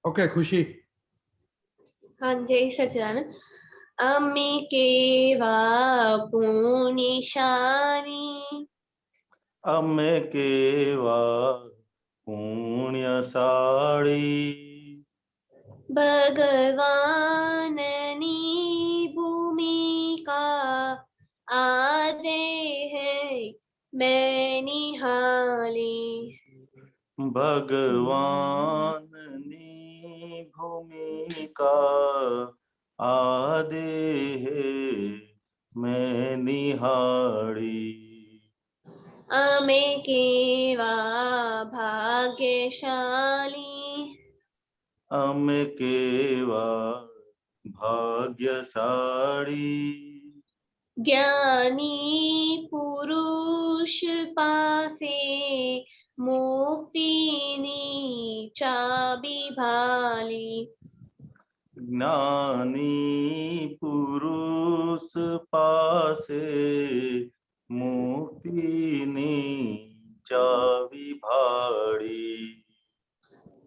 Okay खुशी। हाँ जय सच्चिदानंद। अम्मे केवा पुण्यशाली अम्मे केवा पुण्यशाળી भगवाननी भूमिका आते है मैं निहाली भगवाननी भूमिका आदे है मैं निहाળી अमे केवा भाग्यशाली अमे केवा भाग्यशाળી ज्ञानी पुरुष पासे मुक्तिनी चाबी भाली ज्ञानी पुरुष पासे मुक्तिनी चावी भाળી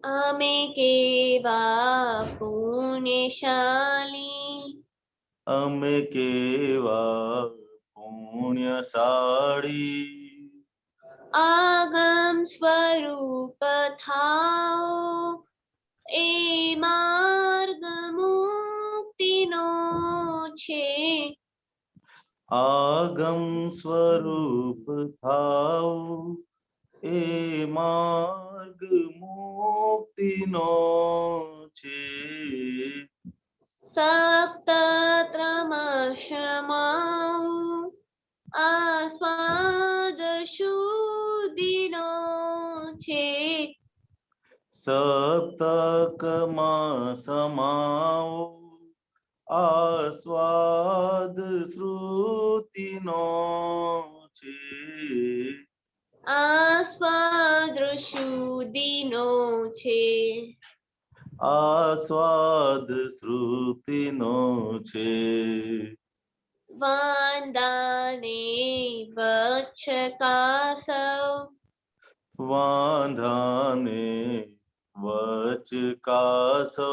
अमे केवा पुण्यशाली अमे केवा पुण्यशाળી आगम स्वरूप थाओ ए मार्ग मुक्तिनो छे आगम स्वरूप थाओ ए मार्ग मुक्तिनो छे सप्तत्रमशमाऊ आस्वाद शुद्धिनो छे सप्तकમાં સમાઓ આસ્વાદ શ્રુતિનો છે आस्वाद शुद्धिनो छे આસ્વાદ શ્રુતિનો છે वांदाने वचकासौ વાંધાને વચકાસૌ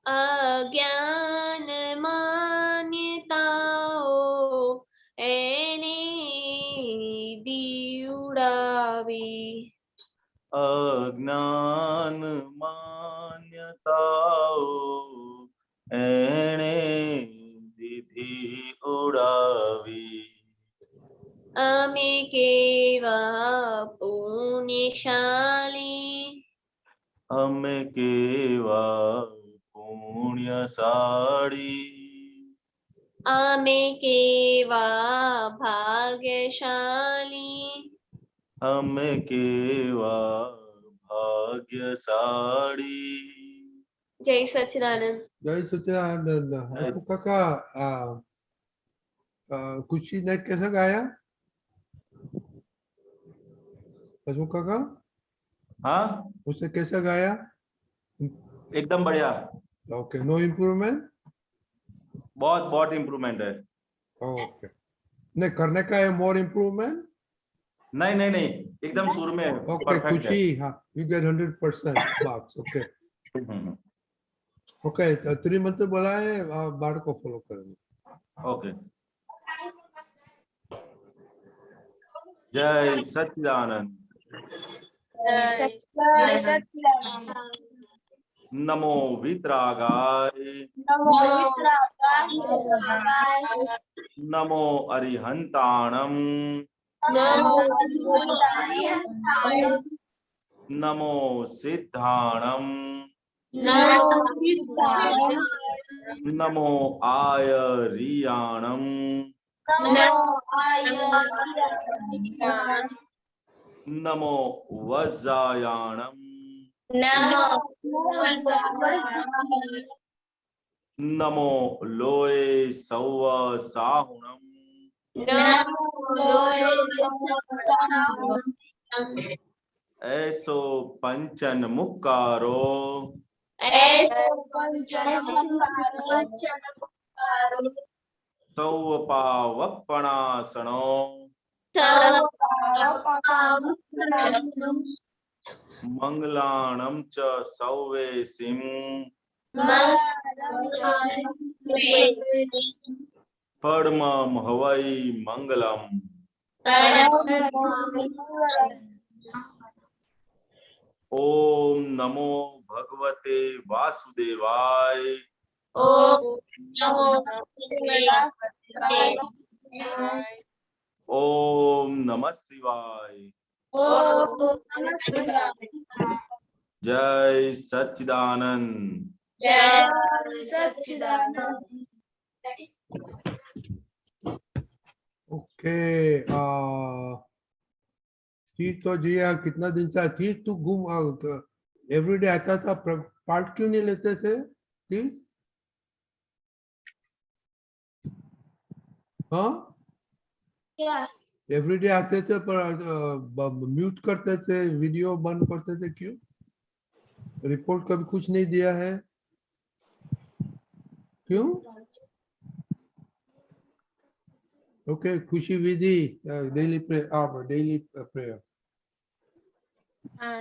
अज्ञान मान्यताओ एने दीउडावी અજ્ઞાન માન્યતાઓ એણે દીધી ઉડાવી अमे केवा पुण्यशाली અમે કેવા પુણ્યશાળી अमे केवा भाग्यशाली અમે કેવા ભાગ્યશાળી जय सच्चिदानंद। जय सच्चिदानंद। आपको काका खुशी ने कैसा गाया? हसमुख काका हाँ उसने कैसा गाया? एकदम बढ़िया ओके नो इम्प्रूवमेंट? बहुत बहुत इम्प्रूवमेंट है ओके नहीं करने का है मोर इम्प्रूवमेंट? नहीं नहीं नहीं एकदम सुर में ओके परफेक्ट है खुशी हाँ you get 100% marks okay okay त्रिमंत्र बोला है बाढ़ को फॉलो करेंगे ओके जय सच्चिदानंद नमो वितरागाय नमो अरिहंताणम नमो सिद्धाणम नमो आयरियाणम नमो वज्रायाणम नमो लोए सौव साहुणम ऐसो पंचन मुक्कारो सौपावपणासनो मंगलाणं च सौवेसिं परमं हवै मंगलम्। ओम नमो भगवते वासुदेवाय। ओम नमः शिवाय। जय सच्चिदानंद। ओके चीज तो जिया कितना दिन से चीज तू घूम एवरीडे आता था पार्ट क्यों नहीं लेते थे चीज? हाँ एवरीडे आते थे पर म्यूट करते थे, वीडियो बंद करते थे, क्यों? रिपोर्ट कभी कुछ नहीं दिया है, क्यों? ओके खुशी विधि डेली प्रेयर।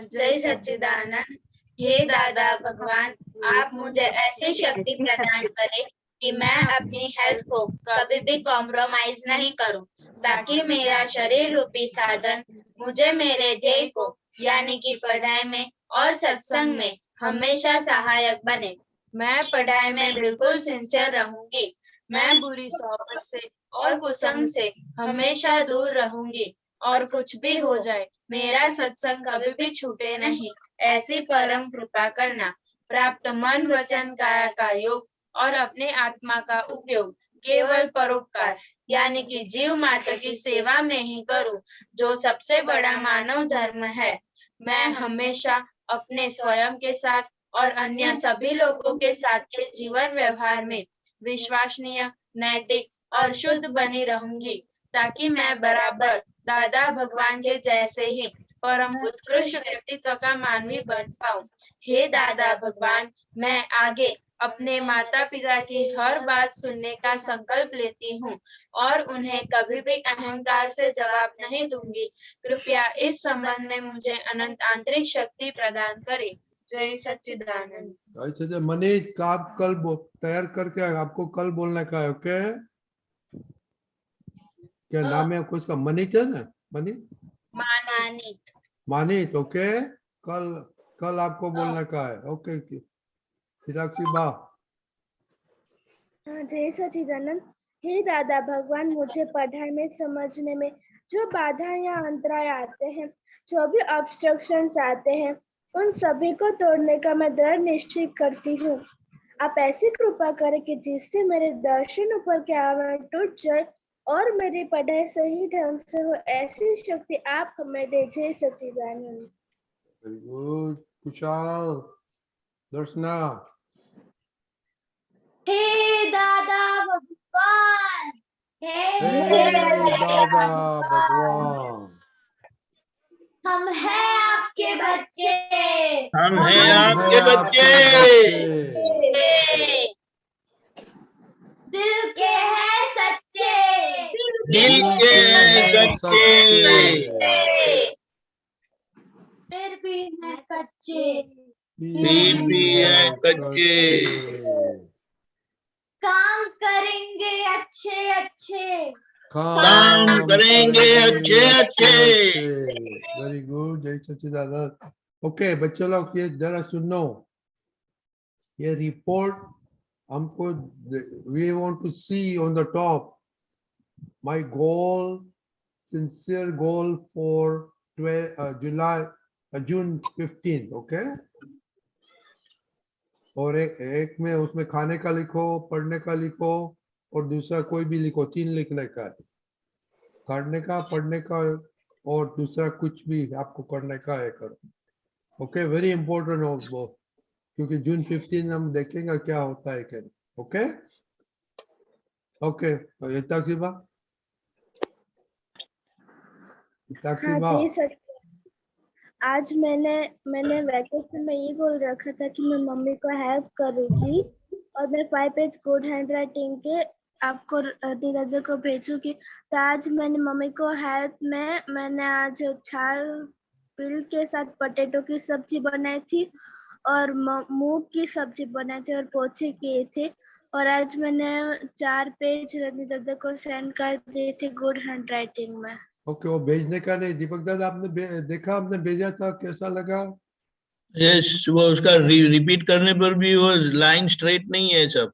जय सच्चिदानंद। हे दादा भगवान, आप मुझे ऐसी शक्ति प्रदान करें कि मैं अपनी हेल्थ को कभी भी कॉम्प्रोमाइज नहीं करूं, ताकि मेरा शरीर रूपी साधन मुझे मेरे ध्येय को यानी कि पढ़ाई में और सत्संग में हमेशा सहायक बने। मैं पढ़ाई में बिल्कुल सिंसियर रहूंगी। मैं बुरी सोबत से और कुसंग से हमेशा दूर रहूंगी, और कुछ भी हो जाए मेरा सत्संग कभी भी छूटे नहीं, ऐसी परम कृपा करना। प्राप्त मन वचन काया का योग और अपने आत्मा का उपयोग केवल परोपकार यानी कि जीव मात्र की सेवा में ही करूं, जो सबसे बड़ा मानव धर्म है। मैं हमेशा अपने स्वयं के साथ और अन्य सभी लोगों के साथ के जीवन व्यवहार में विश्वसनीय, नैतिक और शुद्ध बनी रहूंगी, ताकि मैं बराबर दादा भगवान के जैसे ही परम उत्कृष्ट व्यक्तित्व का मानवी बन पाऊं। हे दादा भगवान, मैं आगे अपने माता पिता की हर बात सुनने का संकल्प लेती हूँ और उन्हें कभी भी अहंकार से जवाब नहीं दूंगी। कृपया इस संबंध में मुझे अनंत आंतरिक शक्ति प्रदान करें। जय सच्चिदानंद। अच्छा मनीष का आप कल तैयार करके आपको कल बोलने का है, ओके? क्या नाम है आपको? इसका मनीष है ना? मनीष मानित मानित, ओके? कल आपको बोलने का है, ओके? चिराक्षी बा। जय सच्चिदानंद। हे दादा भगवान, मुझे पढ़ाई में समझने में जो बाधा या अंतराय आते हैं, जो भी ऑब्स्ट्रक्शंस आते हैं, उन सभी को तोड़ने का मैं दृढ़ निश्चय करती हूँ। आप ऐसी कृपा करें कि जिससे मेरे दर्शन ऊपर के आवरण टूट जाए और मेरी पढ़ाई सही ढंग से हो, ऐसी शक्ति आप हमें दे। जय सच्चिदानंद। Very good. कुशाल, दर्शना। हे दादा भगवान, हे दादा भगवान, हम हैं आपके बच्चे, हम हैं आपके बच्चे, दिल के हैं सच्चे, दिल के हैं सच्चे, फिर भी हैं कच्चे, फिर भी हैं कच्चे। काम करेंगे अच्छे अच्छे, काम करेंगे अच्छे अच्छे। Very good. जय सच्चिदानंद। ओके बच्चों लोग, ये जरा सुनो, ये रिपोर्ट हमको, we want to see on the top my goal, sincere goal for June 15, okay? और एक में उसमें खाने का लिखो, पढ़ने का लिखो, और दूसरा कोई भी लिखो, 3 लिखने का है। खाने का, पढ़ने का, और दूसरा कुछ भी आपको करने का है, करो। ओके, वेरी इंपॉर्टेंट हो वो, क्योंकि जून 15 हम देखेंगे क्या होता है, क्या। Okay okay. जी सर, आज मैंने वैकेशन में ये गोल रखा था कि मैं मम्मी को हेल्प करूंगी, और मैं 5 पेज गुड हैंड राइटिंग के आपको नीरजा को भेजूंगी। तो आज मैंने मम्मी को हेल्प में मैंने आज छाल पिल के साथ पोटैटो की सब्जी बनाई थी और मूंग की सब्जी बनाई थी और पोचे किए थे। और आज मैंने 4 पेज रजनी दादा को सेंड कर दिए थे गुड हैंड राइटिंग में। ओके, वो भेजने का नहीं। दीपक दादा आपने देखा, आपने भेजा था, कैसा लगा? यस, वो उसका रिपीट करने पर भी वो लाइन स्ट्रेट नहीं है, सब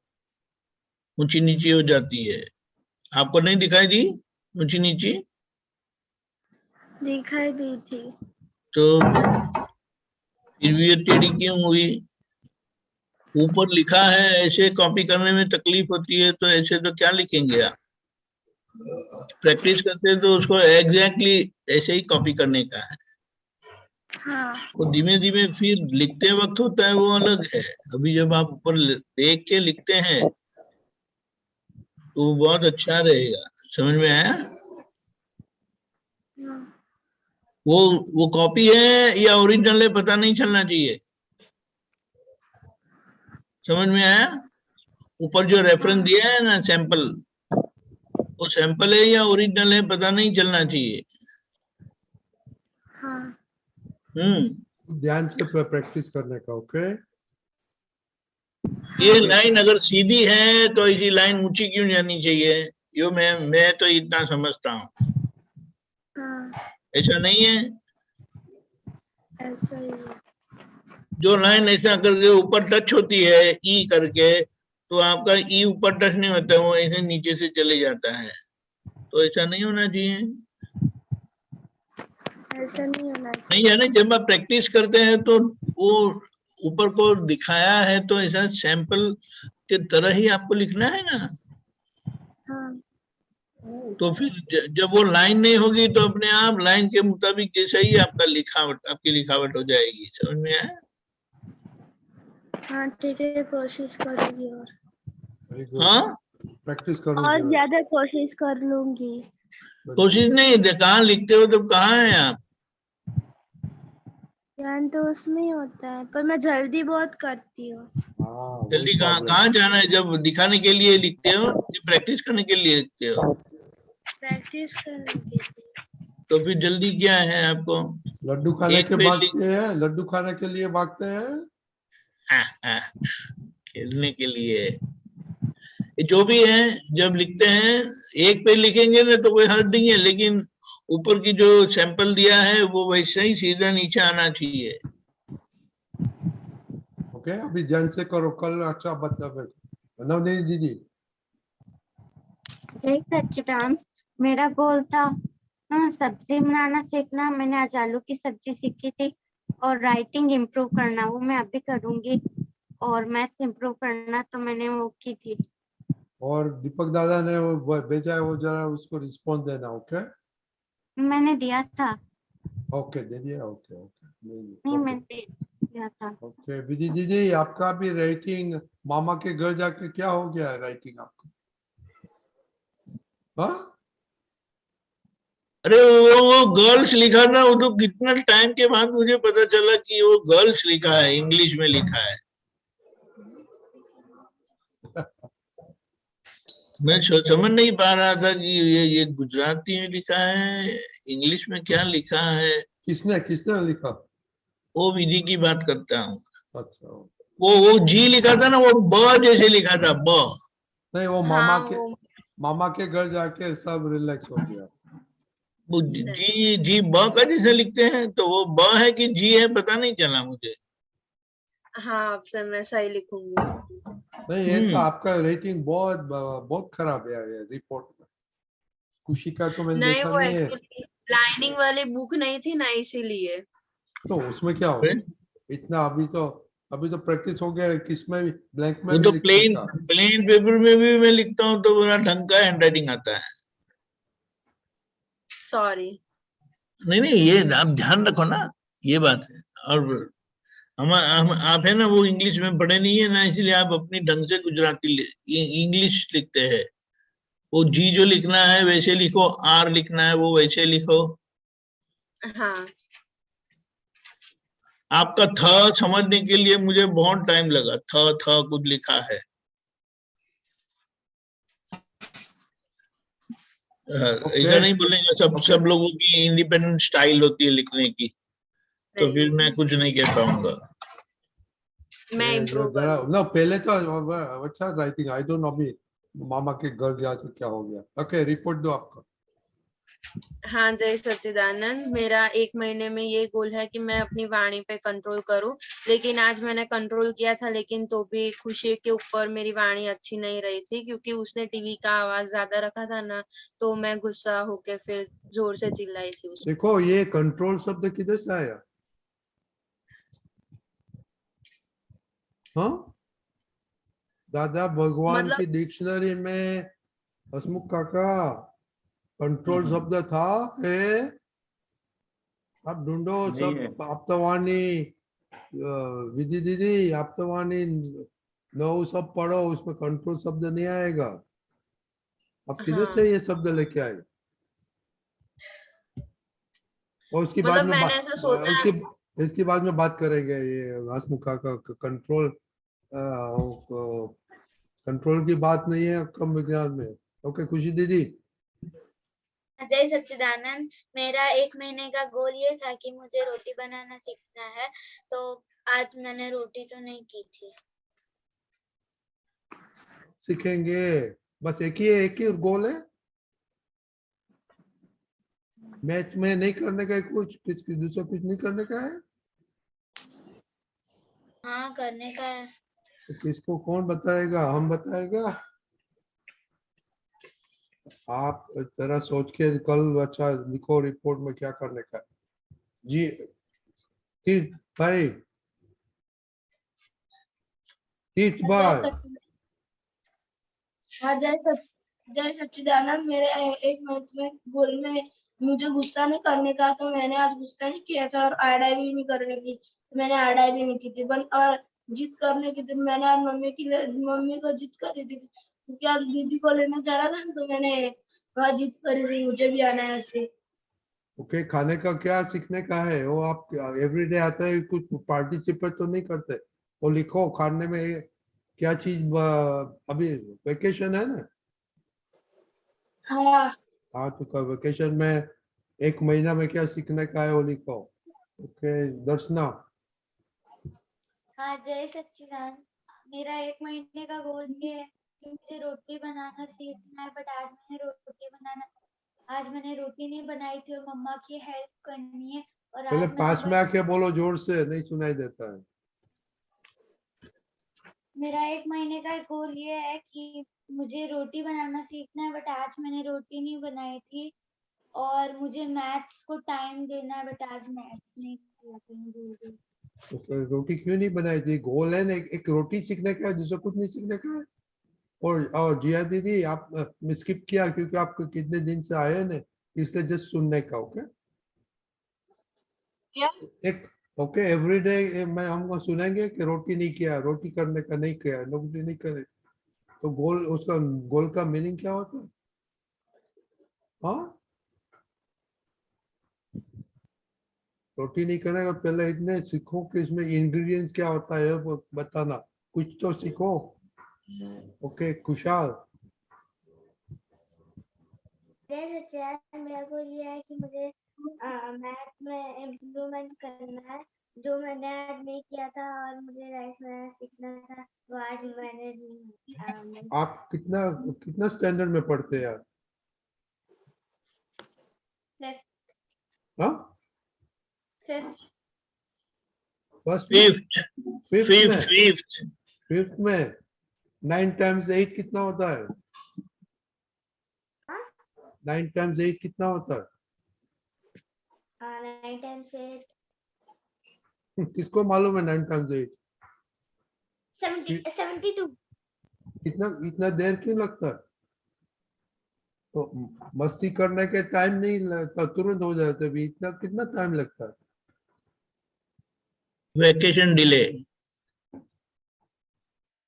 ऊंची नीची हो जाती है। आपको नहीं दिखाई दी ऊंची नीची? दिखाई दी थी। तो फिर भी ये टेढ़ी क्यों हुई? ऊपर लिखा है, ऐसे कॉपी करने में तकलीफ होती है तो ऐसे तो क्या लिखेंगे आप? प्रैक्टिस करते हैं तो उसको एग्जैक्टली ऐसे ही कॉपी करने का है। हाँ। वो धीमे धीमे फिर लिखते वक्त होता है, वो अलग है। अभी जब आप ऊपर देख के लिखते हैं तो बहुत अच्छा रहेगा। समझ में आया? वो कॉपी है या ओरिजिनल है पता नहीं चलना चाहिए। समझ में आया? ऊपर जो रेफरेंस दिया है ना, सैंपल, वो सैंपल है या ओरिजिनल है पता नहीं चलना चाहिए। हाँ। ध्यान से प्रैक्टिस करने का। ओके, ये लाइन अगर सीधी है तो इसी लाइन ऊंची क्यों जानी चाहिए? यो मैं तो इतना समझता हूँ। हाँ, ऐसा नहीं है? ऐसा ही है। जो लाइन ऐसा करके ऊपर टच होती है ई करके, तो आपका ई ऊपर टच नहीं होता, वो ऐसे नीचे से चले जाता है। तो ऐसा नहीं होना चाहिए। ऐसा नहीं होना चाहिए। नहीं है ना, जब आप प्रैक्टिस करते हैं तो वो ऊपर को दिखाया है तो ऐसा सैंपल के तरह ही आपको लिखना है ना। हाँ। तो फिर जब वो लाइन नहीं होगी तो अपने आप लाइन के मुताबिक जैसा ही आपका लिखावट, आपकी लिखावट हो जाएगी। समझ में आया? हाँ ठीक है, कोशिश करूंगी और वेरी गुड। हाँ, प्रैक्टिस और करूंगी। ज्यादा कोशिश कर लूंगी। कोशिश नहीं, कहाँ लिखते हो तो कहाँ है आप? ध्यान तो उसमें ही होता है, पर मैं जल्दी बहुत करती हूँ। हाँ, जल्दी कहाँ जाना है? जब दिखाने के लिए लिखते हो कि प्रैक्टिस करने के लिए लिखते हो? प्रैक्टिस करने के लिए। तो फिर जल्दी क्या है आपको? लड्डू खाने एक के पे भागते हैं, लड्डू खाने के लिए भागते हैं। खेलने के लिए। ये जो भी है, जब लिखते हैं एक पे लिखेंगे ना तो कोई हर्ज नहीं है, लेकिन ऊपर की जो सैंपल दिया है वो वैसे ही सीधा नीचे आना चाहिए। ओके, अभी ध्यान से करो, कल अच्छा बताओ। नवनीत दीदी, जय सच्चिदानंद। मेरा गोल था सब्जी बनाना सीखना। मैंने आज आलू की सब्जी सीखी थी और राइटिंग इम्प्रूव करना, वो मैं अभी करूंगी। और मैथ्स इम्प्रूव करना तो मैंने वो की थी। और दीपक दादा ने वो भेजा है, वो जरा उसको रिस्पॉन्स देना। ओके मैंने दिया था। ओके, दे दिया। ओके ओके, नहीं, मैंने दिया था। ओके। विधि दीदी, आपका भी राइटिंग मामा के घर जाके क्या हो गया है राइटिंग आपका? हाँ, अरे वो गर्ल्स लिखा था, वो तो कितना टाइम के बाद मुझे पता चला कि वो गर्ल्स लिखा है, इंग्लिश में लिखा है। मैं समझ नहीं पा रहा था कि ये गुजराती में लिखा है, इंग्लिश में क्या लिखा है। किसने लिखा? वो विधि की बात करता हूँ। अच्छा, वो जी लिखा था ना, वो ब जैसे लिखा था, ब। नहीं, वो मामा के घर जाके सब रिलैक्स हो गया। वो जी ब का जैसे लिखते हैं, तो वो ब है कि जी है पता नहीं चला मुझे। हाँ, ऑप्शन में सही लिखूंगी। नहीं, ये तो आपका रेटिंग बहुत बहुत खराब है ये रिपोर्ट में। खुशी का तो मैंने नहीं, देखा वो नहीं है। एक्चुअली लाइनिंग वाली बुक नहीं थी ना, इसीलिए। तो उसमें क्या हो इतना? अभी तो प्रैक्टिस हो गया है, किसमें भी ब्लैंक में वो भी तो लिखने प्लेन का। पेपर में भी मैं लिखता हूँ तो बड़ा ढंग का हैंडराइटिंग आता है। सॉरी। नहीं, ये आप ध्यान रखो ना, ये बात है। और हम आप है ना, वो इंग्लिश में पढ़े नहीं है ना, इसलिए आप अपनी ढंग से गुजराती इंग्लिश लिखते हैं। वो जी जो लिखना है वैसे लिखो, आर लिखना है वो वैसे लिखो। हाँ, आपका थ समझने के लिए मुझे बहुत टाइम लगा। थ कुछ लिखा है। ऐसा नहीं बोलेंगे, सब लोगों की इंडिपेंडेंट स्टाइल होती है लिखने की। तो फिर मैं कुछ नहीं कह पाऊंगा। मैं इम्प्रूव जरा करूंगी। ना पहले तो अच्छा राइटिंग आई डोंट नो अभी मामा के घर गया तो क्या हो गया। ओके रिपोर्ट दो आपका। हाँ जय सच्चिदानंद, मेरा 1 महीने में ये गोल है कि मैं अपनी वाणी पे कंट्रोल करूं, लेकिन आज मैंने कंट्रोल किया था, लेकिन तो भी खुशी के ऊपर मेरी वाणी अच्छी नहीं रही थी, क्योंकि उसने टीवी का आवाज ज्यादा रखा था ना, तो मैं गुस्सा होके फिर जोर से चिल्लाई थी उस देखो ये कंट्रोल शब्द किधर से आया? हाँ दादा भगवान मतलब की डिक्शनरी में हसमुख काका कंट्रोल शब्द था कि आप ढूंढो नहीं है। सब आप्तवाणी विधि दीदी आप्तवाणी नौ सब पढ़ो उसमें कंट्रोल शब्द नहीं आएगा। आप किधर हाँ से ये शब्द लेके आए? और उसके बाद मतलब में मैंने ऐसा सोचा। इसके बाद में बात करेंगे ये हसमुखा का कंट्रोल। कंट्रोल की बात नहीं है कम विज्ञान में। ओके खुशी दीदी। जय सच्चिदानंद, मेरा 1 महीने का गोल ये था कि मुझे रोटी बनाना सीखना है, तो आज मैंने रोटी तो नहीं की थी। सीखेंगे बस एक ही गोल है। मैच में नहीं करने का है कुछ दूसरा कुछ नहीं करने का है। हाँ करने का है। तो किसको कौन बताएगा? हम बताएगा। आप जरा सोच के कल अच्छा लिखो रिपोर्ट में क्या करने का है। जी तीर्थ भाई तीर्थ भाई हाँ जय सच्चिदानंद, मेरे एक मंथ में गोल में मुझे गुस्सा नहीं करने का, तो मैंने आज गुस्सा नहीं किया था, और आड़ाई भी नहीं करने की, तो मैंने आड़ाई भी नहीं की थी। और जिद करने के दिन मैंने आज मम्मी को जिद करी थी, क्योंकि आज दीदी को लेने जा रहा था ना, तो मैंने वहाँ जिद करी थी मुझे भी आना है ऐसे। ओके खाने का क्या सीखने का है? वो आप एवरीडे आता है कुछ पार्टिसिपेट तो नहीं करते? वो लिखो खाने में क्या चीज अभी वेकेशन है ना। हाँ हाँ तो वेकेशन में 1 महीना में क्या सीखने का है वो लिखो। ओके दर्शना। हाँ जय सच्चिदानंद, मेरा 1 महीने का गोल ये है कि मुझे रोटी बनाना सीखना है, बट आज मैंने रोटी नहीं बनाई थी और मम्मा की हेल्प करनी है, और पहले आज मैंने पास में आके बोलो जोर से नहीं सुनाई देता है। मेरा 1 महीने का गोल ये है कि मुझे रोटी बनाना सीखना है, बट आज मैंने रोटी नहीं बनाई थी, और मुझे मैथ्स को टाइम देना है, बट आज मैथ्स नहीं किया था मुझे। तो रोटी क्यों नहीं बनाई थी? गोल है ना एक रोटी सीखने का है, दूसरा कुछ नहीं सीखने का है। और जिया दीदी आप स्किप किया क्योंकि आपको कितने दिन से आए ना, इसलिए जस्ट सुनने का। ओके क्या? एक ओके एवरीडे मैं हमको सुनेंगे कि रोटी नहीं किया, रोटी करने का नहीं किया, रोटी नहीं करे। तो गोल उसका गोल का मीनिंग क्या होता है? हाँ रोटी नहीं करने का पहले इतने सीखो कि इसमें इंग्रेडिएंट्स क्या होता है वो बताना, कुछ तो सीखो। ओके खुशहाल। जय सच्चिदानंद, मेरा गोल ये है कि मुझे मैथ में इम्प्रूवमेंट करना है, जो मैंने आज नहीं किया था, और मुझे राइस बनाना सीखना था, तो आज मैंने आप कितना स्टैंडर्ड में पढ़ते हैं यार? हाँ फर्स्ट में फिफ्थ फिफ्थ में 9 टाइम्स 8 कितना होता है? 9 टाइम्स 8 कितना होता है? 9 टाइम्स 8 किसको मालूम है 9 टाइम्स 8? 72। इतना देर क्यों लगता है? तो मस्ती करने के टाइम नहीं लगता, तुरंत हो जाता है। इतना कितना टाइम लगता है? Vacation delay.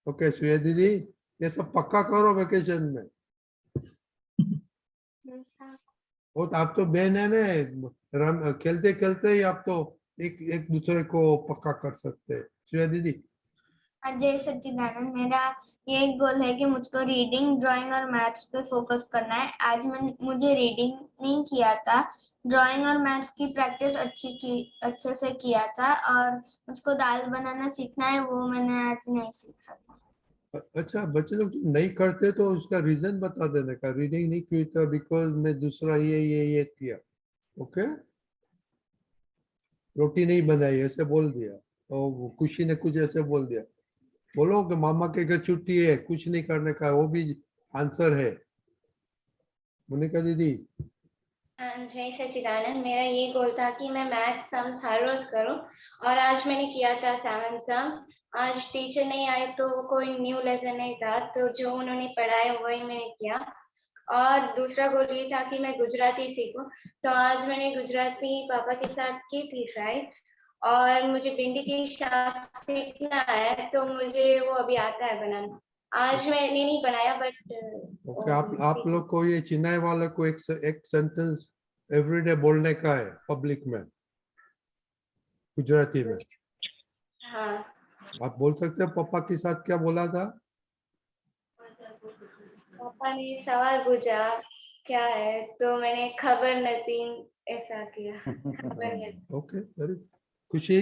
ओके श्रेया दीदी ये सब पक्का करो वेकेशन में। वो तो आप तो बहन है ना, खेलते खेलते ही आप तो एक एक दूसरे को पक्का कर सकते हैं। श्रेया दीदी जय सच्चिदानंद, मेरा ये गोल है कि मुझको रीडिंग, ड्राइंग और मैथ्स पे फोकस करना है। आज मुझे रीडिंग नहीं किया था, ड्राइंग और मैथ्स की प्रैक्टिस अच्छे से किया था, और मुझको दाल बनाना सीखना है, वो मैंने आज नहीं सीखा था। अच्छा, बच्चे लोग नहीं करते तो उसका रीजन बता देने का, रीडिंग नहीं की था बिकॉज मैं दूसरा ये किया, ओके, रोटी नहीं बनाई ऐसे बोल दिया, तो खुशी ने कुछ ऐसे बोल दिया, बोलो कि मामा के घर छुट्टी है, कुछ नहीं करने का, वो भी आंसर है। मोनिका दीदी। जय सच्चिदानंद, मेरा ये गोल था कि मैं मैथ सम्स हर रोज करूं, और आज मैंने किया था 7 सम्स। आज टीचर नहीं आए तो कोई न्यू लेसन नहीं था, तो जो उन्होंने पढ़ाया वही मैंने किया। और दूसरा गोल ये था कि मैं गुजराती सीखूं, तो आज मैंने गुजराती पापा के साथ की थी ट्राई, और मुझे भिंडी की शाक सीखना है, तो मुझे वो अभी आता है बनाना। आज मैंने नहीं बनाया, बट ओके, आप लोग को ये चेन्नई वाले को एक सेंटेंस एवरीडे बोलने का है पब्लिक में, गुजराती में। हाँ, आप बोल सकते हैं पापा के साथ क्या बोला था? पापा ने सवाल पूछा क्या है, तो मैंने खबर नहीं ऐसा किया। खबर नहीं। ओके, वेरी खुशी।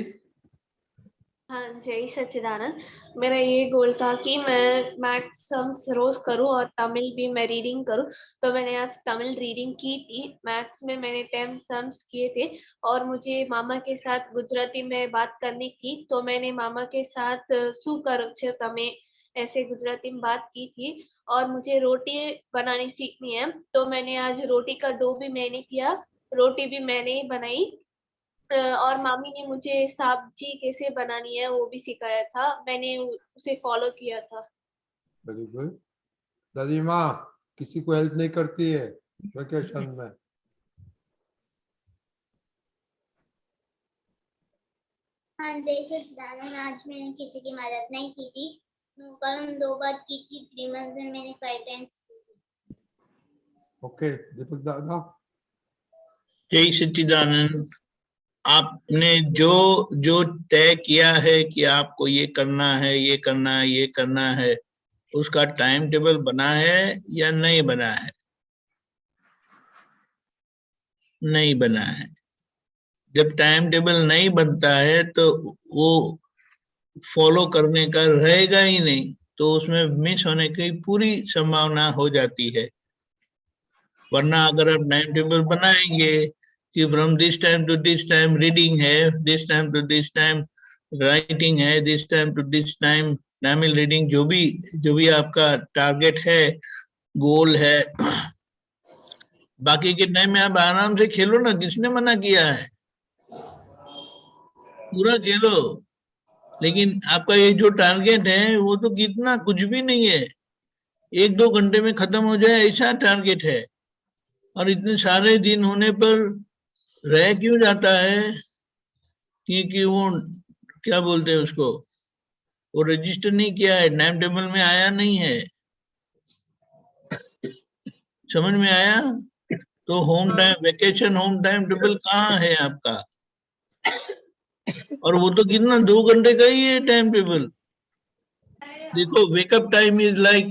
हाँ, जय सच्चिदानंद, मेरा ये गोल था कि मैं मैथ्स सम्स रोज करूं और तमिल भी मैं रीडिंग करूं, तो मैंने आज तमिल रीडिंग की थी। मैथ्स में मैंने 10 सम्स किए थे, और मुझे मामा के साथ गुजराती में बात करनी थी, तो मैंने मामा के साथ शू करू छे तमे ऐसे गुजराती में बात की थी। और मुझे रोटी बनानी सीखनी है, तो मैंने आज रोटी का डो भी मैंने किया, रोटी भी मैंने ही बनाई, और मामी ने मुझे सब्जी कैसे बनानी है वो भी सिखाया था, मैंने उसे फॉलो किया था। Very good. दादी माँ किसी को हेल्प नहीं करती है वेकेशन में? हाँ, जय सच्चिदानंद, आज मैंने किसी की मदद नहीं की थी, कल 2 बार की थी, 3 मंथ में मैंने 5 टाइम्स की थी। ओके, दीपक दादा। जय सच्चिदानंद, आपने जो तय किया है कि आपको ये करना है, ये करना है, ये करना है, उसका टाइम टेबल बना है या नहीं बना है? नहीं बना है। जब टाइम टेबल नहीं बनता है तो वो फॉलो करने का रहेगा ही नहीं, तो उसमें मिस होने की पूरी संभावना हो जाती है। वरना अगर आप टाइम टेबल बनाएंगे कि from this time to this time reading है, this time to this time writing है, this time to this time Tamil reading, जो भी आपका टारगेट है, गोल है, बाकी के टाइम में आप आराम से खेलो ना, किसने मना किया है? पूरा खेलो, लेकिन आपका ये जो टारगेट है वो तो कितना कुछ भी नहीं है, 1-2 घंटे में खत्म हो जाए ऐसा टारगेट है, और इतने सारे दिन होने पर रह क्यों जाता है? क्योंकि वो क्या बोलते हैं उसको, वो रजिस्टर नहीं किया है, टाइम टेबल में आया नहीं है। समझ में आया? तो home time vacation home time table कहाँ है आपका? और वो तो कितना 2 घंटे का ही है टाइम टेबल। देखो, wake up time is like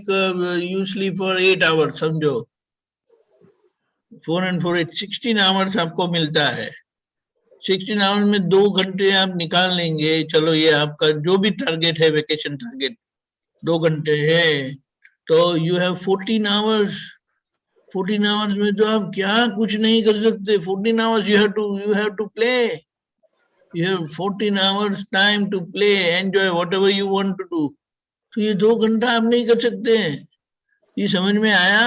you sleep for 8 hours, समझो 4 and 4 8 16 आवर्स आपको मिलता है। 16 आवर्स में 2 घंटे आप निकाल लेंगे, चलो ये आपका जो भी टारगेट है, वेकेशन टारगेट 2 घंटे है, तो यू हैव 14 आवर्स। 14 आवर्स में तो आप क्या कुछ नहीं कर सकते। 14 hours you have to play, you have 14 hours time to play, enjoy whatever you want to do. तो ये 2 घंटा आप नहीं कर सकते हैं। ये समझ में आया?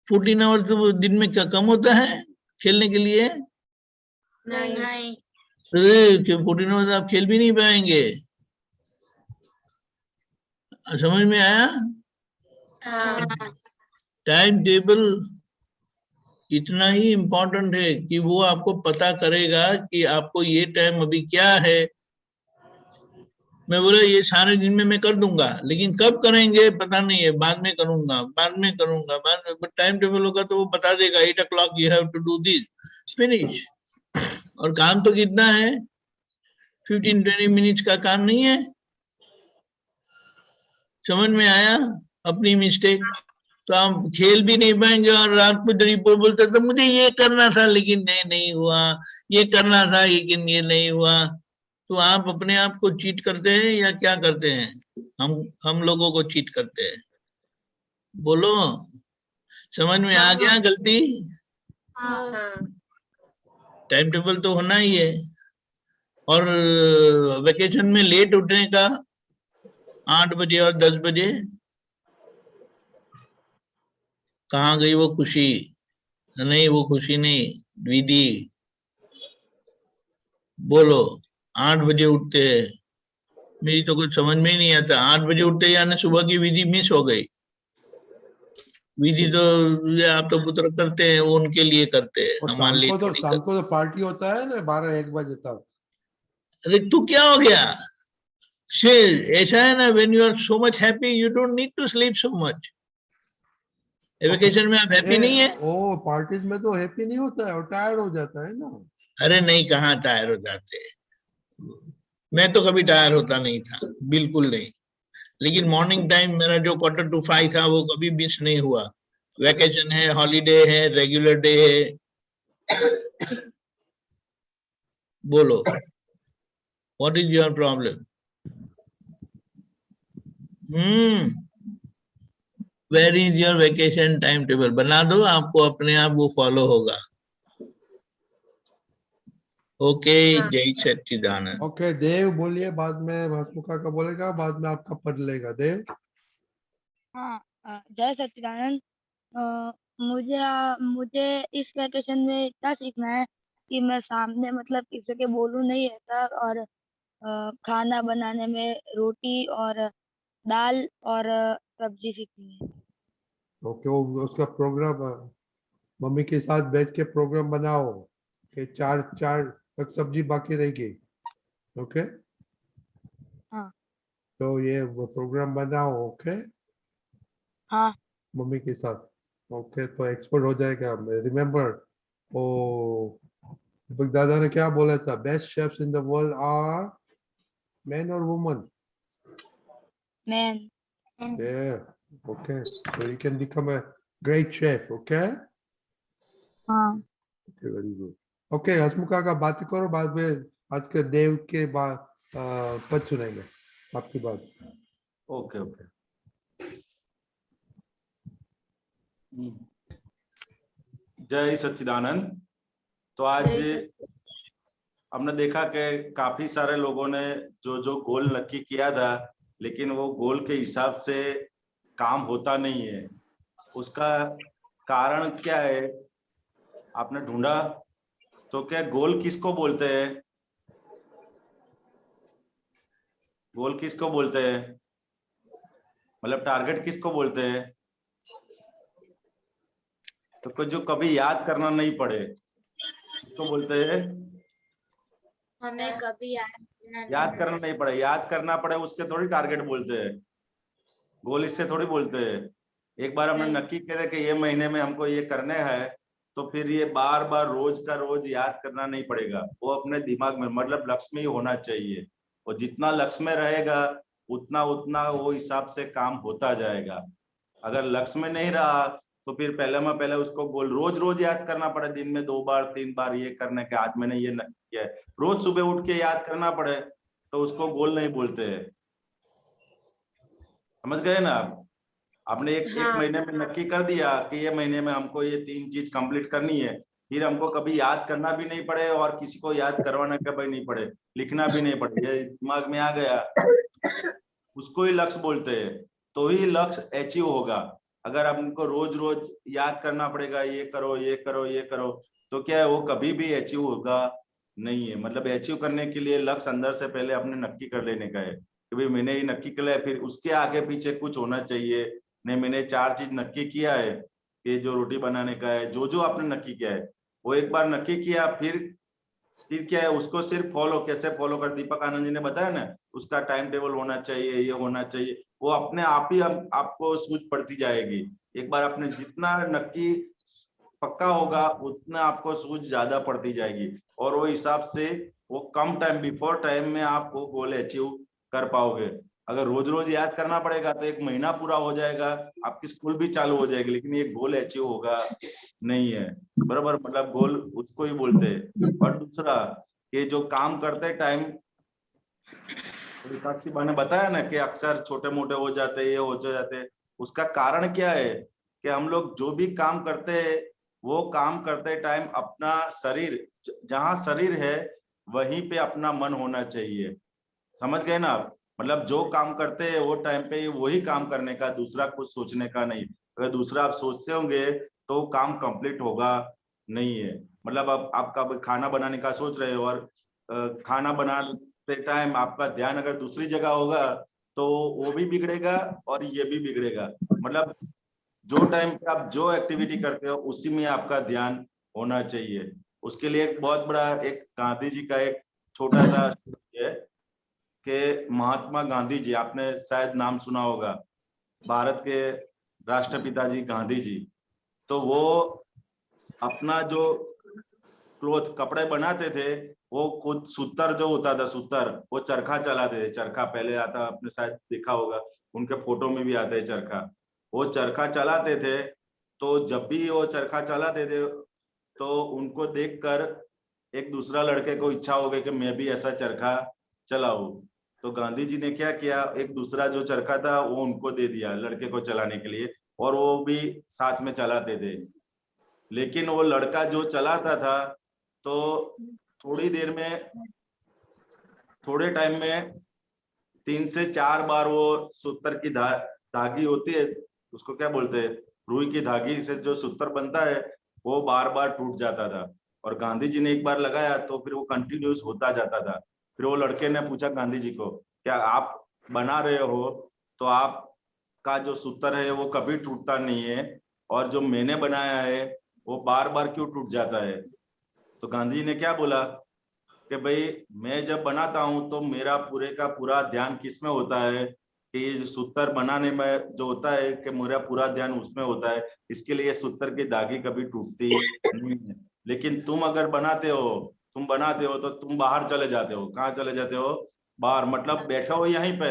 14 आवर्स तो दिन में क्या कम होता है खेलने के लिए? नहीं। अरे 14 आवर्स आप खेल भी नहीं पाएंगे। समझ में आया? हाँ। टाइम टेबल इतना ही इम्पोर्टेंट है कि वो आपको पता करेगा कि आपको ये टाइम अभी क्या है। मैं बोला ये सारे दिन में मैं कर दूंगा, लेकिन कब करेंगे पता नहीं है, बाद में करूंगा, बाद में करूंगा, बाद में। बट टाइम टेबल होगा तो वो बता देगा 8 o'clock you have to do this, finish. और काम तो कितना है, 15-20 मिनट्स का काम नहीं है। समझ में आया अपनी मिस्टेक? तो आप खेल भी नहीं पाएंगे और रात को रिपोर्ट बोलते तो मुझे ये करना था लेकिन नहीं हुआ, ये करना था लेकिन ये नहीं हुआ। तो आप अपने आप को चीट करते हैं या क्या करते हैं? हम लोगों को चीट करते हैं। बोलो, समझ में आ गया गलती? हाँ टाइम टेबल तो होना ही है। और वेकेशन में लेट उठने का 8 बजे और 10 बजे, कहाँ गई वो खुशी? नहीं, वो खुशी नहीं, विधि। बोलो, 8 बजे उठते हैं, मेरी तो कुछ समझ में ही नहीं आता। 8 बजे उठते यानी सुबह की विधि मिस हो गई। विधि तो आप तो पुत्र करते हैं, वो उनके लिए करते हैं, और हमारे लिए थोड़ी शाम को तो पार्टी होता है ना 12-1 बजे तक। अरे तू क्या हो गया? ऐसा है ना, when you are so much happy you don't need to sleep so much। Vacation में आप हैप्पी नहीं है? ओ पार्टीज में तो हैप्पी नहीं होता है और टायर्ड हो जाता है ना। अरे नहीं, कहाँ टायर हो जाते हैं? मैं तो कभी टायर होता नहीं था, बिल्कुल नहीं। लेकिन मॉर्निंग टाइम मेरा जो 4:45 था वो कभी मिस नहीं हुआ। वेकेशन है, हॉलीडे है, रेगुलर डे है। बोलो, what is your problem? Where is your vacation time table? बना दो, आपको अपने आप वो फॉलो होगा। ओके, जय सच्चिदानंद। ओके देव बोलिए, बाद में हसमुखा का बोलेगा, बाद में आपका पद लेगा देव। हाँ, जय सच्चिदानंद। मुझे इस वेकेशन में इतना सीखना है कि मैं सामने मतलब किसी के बोलूं नहीं ऐसा, और खाना बनाने में रोटी और दाल और सब्जी सीखनी है। ओके, उसका प्रोग्राम मम्मी के साथ बैठ के प्रोग्राम बनाओ कि 4 तक सब्जी बाकी रहेगी। ओके हाँ तो ये वो प्रोग्राम बनाओ। ओके हाँ मम्मी के साथ। ओके तो एक्सपर्ट हो जाएगा। रिमेम्बर ओ दीपक दादा ने क्या बोला था? Best chefs in the world are man और woman? Man. Yeah, okay. So you can become a great chef, okay? हाँ Okay, very good. Okay, हसमुखा का बात करो, बाद में आज के देव के बाद पद सुनेंगे आपकी बात। Okay okay. जय सच्चिदानंद। तो आज हमने देखा कि काफी सारे लोगों ने जो जो गोल नक्की किया था, लेकिन वो गोल के हिसाब से काम होता नहीं है। उसका कारण क्या है आपने ढूंढा? तो क्या गोल किसको बोलते हैं? गोल किसको बोलते हैं? मतलब टारगेट किसको बोलते हैं? तो कुछ जो कभी याद करना नहीं पड़े किसको बोलते हैं? हमें कभी याद करना नहीं पड़े, याद करना पड़े उसके थोड़ी टारगेट बोलते हैं। गोल इससे थोड़ी बोलते हैं। एक बार हमने नक्की करे कि ये महीने में हमको ये करने हैं, तो फिर ये बार बार रोज का रोज याद करना नहीं पड़ेगा। वो अपने दिमाग में मतलब लक्ष्य में ही होना चाहिए। और जितना लक्ष्य में रहेगा उतना उतना वो हिसाब से काम होता जाएगा। अगर लक्ष्य में नहीं रहा तो फिर पहले उसको गोल रोज रोज याद करना पड़े, दिन में 2 बार 3 बार ये करने के आज मैंने ये नक्की किया है, रोज सुबह उठ के याद करना पड़े, तो उसको गोल नहीं बोलते हैं। समझ गए ना आप? आपने एक महीने में नक्की कर दिया कि ये महीने में हमको ये 3 चीज कंप्लीट करनी है, फिर हमको कभी याद करना भी नहीं पड़े और किसी को याद करवाना कभी नहीं पड़े, लिखना भी नहीं पड़े, ये दिमाग में आ गया, उसको ही लक्ष्य बोलते हैं। तो ही लक्ष्य अचीव होगा। अगर हमको रोज रोज याद करना पड़ेगा ये करो ये करो ये करो, तो क्या है वो कभी भी अचीव होगा नहीं है। मतलब अचीव करने के लिए लक्ष्य अंदर से पहले अपने नक्की कर लेने का है कि भाई मैंने ये नक्की कर लिया, फिर उसके आगे पीछे कुछ होना चाहिए। नहीं, मैंने 4 चीज नक्की किया है कि जो रोटी बनाने का है, जो जो आपने नक्की किया है वो एक बार नक्की किया, फिर क्या है उसको सिर्फ फॉलो, कैसे फॉलो कर, दीपक आनंद जी ने बताया ना, उसका टाइम टेबल होना चाहिए, ये होना चाहिए, वो अपने आप ही आपको सूझ पड़ती जाएगी। एक बार आपने जितना नक्की पक्का होगा उतना आपको सूझ ज्यादा पड़ती जाएगी और वो हिसाब से वो कम टाइम, बिफोर टाइम में आप वो गोल अचीव कर पाओगे। अगर रोज रोज याद करना पड़ेगा तो 1 महीना पूरा हो जाएगा, आपकी स्कूल भी चालू हो जाएगी, लेकिन ये गोल अचीव होगा नहीं है। बराबर, मतलब गोल उसको ही बोलते हैं। और दूसरा, ये जो काम करते टाइम, साक्षी ने बताया ना कि अक्सर छोटे मोटे हो जाते, ये हो जाते, उसका कारण क्या है कि हम लोग जो भी काम करते हैं वो काम करते टाइम अपना शरीर, जहां शरीर है वहीं पे अपना मन होना चाहिए। समझ गए ना आप? मतलब जो काम करते हैं वो टाइम पे वही काम करने का, दूसरा कुछ सोचने का नहीं। अगर दूसरा आप सोचते होंगे तो काम कंप्लीट होगा नहीं है। मतलब अब आपका खाना बनाने का सोच रहे हो और खाना बनाते टाइम आपका ध्यान अगर दूसरी जगह होगा तो वो भी बिगड़ेगा और ये भी बिगड़ेगा। मतलब जो टाइम पे आप जो एक्टिविटी करते हो उसी में आपका ध्यान होना चाहिए। उसके लिए एक बहुत बड़ा, एक गांधी जी का एक छोटा सा है कि महात्मा गांधी जी, आपने शायद नाम सुना होगा, भारत के राष्ट्रपिता जी गांधी जी। तो वो अपना जो क्लोथ, कपड़े बनाते थे, वो खुद सूतर जो होता था, सूतर, वो चरखा चलाते थे। चरखा पहले आता, आपने शायद देखा होगा, उनके फोटो में भी आता है चरखा। वो चरखा चलाते थे, तो जब भी वो चरखा चलाते थे तो उनको देखकर एक दूसरा लड़के को इच्छा हो गई कि मैं भी ऐसा चरखा चलाऊं। तो गांधी जी ने क्या किया, एक दूसरा जो चरखा था वो उनको दे दिया लड़के को चलाने के लिए, और वो भी साथ में चलाते थे। लेकिन वो लड़का जो चलाता था तो थोड़ी देर में, थोड़े टाइम में 3 से 4 बार वो सूतर की धागी होती है, उसको क्या बोलते हैं, रुई की धागी से जो सूतर बनता है वो बार बार टूट जाता था। और गांधी जी ने एक बार लगाया तो फिर वो कंटिन्यूस होता जाता था। फिर वो लड़के ने पूछा गांधी जी को, क्या आप बना रहे हो तो आपका जो सूतर है वो कभी टूटता नहीं है, और जो मैंने बनाया है वो बार बार क्यों टूट जाता है? तो गांधी जी ने क्या बोला कि भाई मैं जब बनाता हूं तो मेरा पूरे का पूरा ध्यान किस में होता है कि ये जो सूतर बनाने में जो होता है कि मेरा पूरा ध्यान उसमें होता है, इसके लिए सूतर की धागी कभी टूटती नहीं है। लेकिन तुम अगर बनाते हो तो तुम बाहर चले जाते हो। कहाँ चले जाते हो? बाहर, मतलब बैठे हो यहीं पे,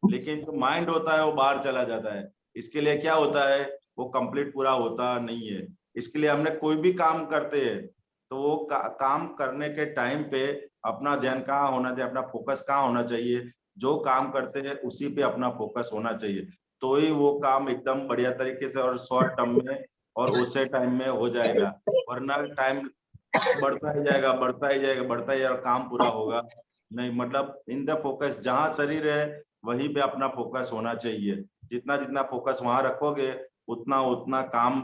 लेकिन जो माइंड होता है वो बाहर चला जाता है। इसके लिए क्या होता है, वो कंप्लीट पूरा होता नहीं है। इसके लिए हमने कोई भी काम करते हैं तो वो काम करने के टाइम पे अपना ध्यान कहाँ होना चाहिए, अपना फोकस कहाँ होना चाहिए, जो काम करते हैं उसी पे अपना फोकस होना चाहिए। तो ही वो काम एकदम बढ़िया तरीके से और शॉर्ट टर्म में और उसे टाइम में हो जाएगा। वरना टाइम बढ़ता ही जाएगा, बढ़ता ही जाएगा, बढ़ता ही जाएगा, काम पूरा होगा नहीं। मतलब इन द फोकस, जहाँ शरीर है वहीं पे अपना फोकस होना चाहिए। जितना जितना फोकस वहां रखोगे उतना उतना काम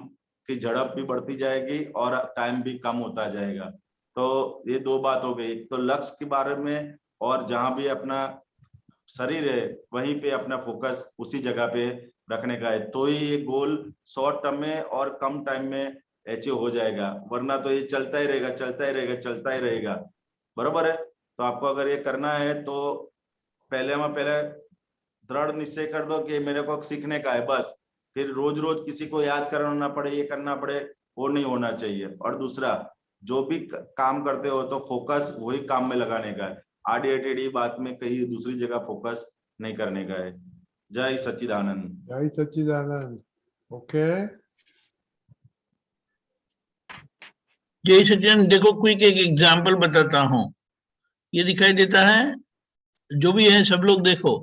की झड़प भी बढ़ती जाएगी और टाइम भी कम होता जाएगा। तो ये 2 बात हो गई, तो लक्ष्य के बारे में, और जहां भी अपना शरीर है वहीं पे अपना फोकस उसी जगह पे रखने का है, तो ही ये गोल शॉर्ट टर्म में और कम टाइम में अचीव हो जाएगा। वरना तो ये चलता ही रहेगा, चलता ही रहेगा, चलता ही रहेगा। बरोबर है? तो आपको अगर ये करना है तो पहले दृढ़ निश्चय कर दो कि मेरे को सीखने का है बस। फिर रोज रोज किसी को याद करना पड़े, ये करना पड़े, वो नहीं होना चाहिए। और दूसरा, जो भी काम करते हो तो फोकस वही काम में लगाने का है, आड़ी टेढ़ी बात में कहीं दूसरी जगह फोकस नहीं करने का है। जय सच्चिदानंद। जय सच्चिदानंद। ओके, जय सच्चिदानंद। देखो क्विक एक एग्जांपल बताता हूँ, ये दिखाई देता है, जो भी है सब लोग देखो।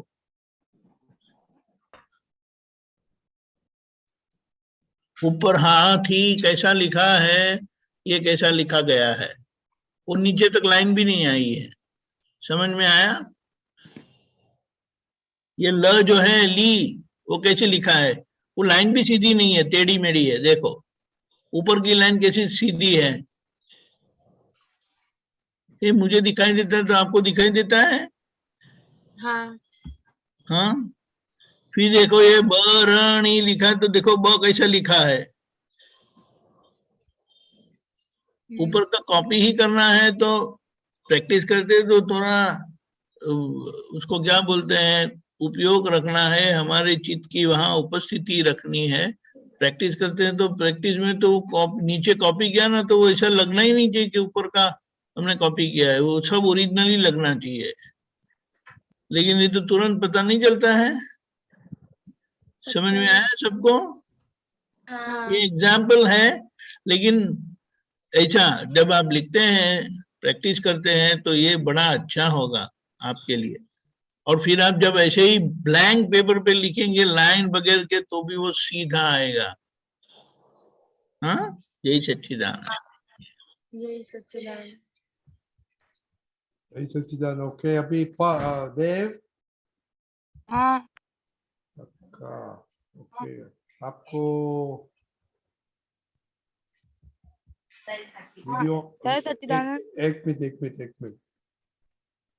ऊपर हाथी कैसा लिखा है, ये कैसा लिखा गया है, और नीचे तक लाइन भी नहीं आई है। समझ में आया? ये ल जो है, ली, वो कैसे लिखा है, वो लाइन भी सीधी नहीं है, टेढ़ी मेढ़ी है। देखो ऊपर की लाइन कैसी सीधी है, ये मुझे दिखाई देता है तो आपको दिखाई देता है? हाँ हाँ। फिर देखो ये बरणी लिखा है तो देखो ब कैसा लिखा है। ऊपर का कॉपी ही करना है तो प्रैक्टिस करते तो थोड़ा उसको क्या बोलते हैं, उपयोग रखना है, हमारे चित्त की वहां उपस्थिति रखनी है। प्रैक्टिस करते हैं तो प्रैक्टिस में तो नीचे कॉपी किया ना तो वो ऐसा लगना ही नहीं चाहिए कि ऊपर का हमने कॉपी किया है, वो सब ओरिजिनली लगना चाहिए, लेकिन ये तो तुरंत पता नहीं चलता है। समझ में आया सबको? हाँ ये एग्जाम्पल है, लेकिन ऐसा जब आप लिखते हैं, प्रैक्टिस करते हैं, तो ये बड़ा अच्छा होगा आपके लिए। और फिर आप जब ऐसे ही ब्लैंक पेपर पे लिखेंगे लाइन वगैरह के, तो भी वो सीधा आएगा। हाँ, यही सच्चिदानंद। जय सच्चिदानंद। जय सच्चिदानंद। ओके, अभी देव हाँ का ओके, आपको वीडियो जय सच्चिदानंद। एक मिनट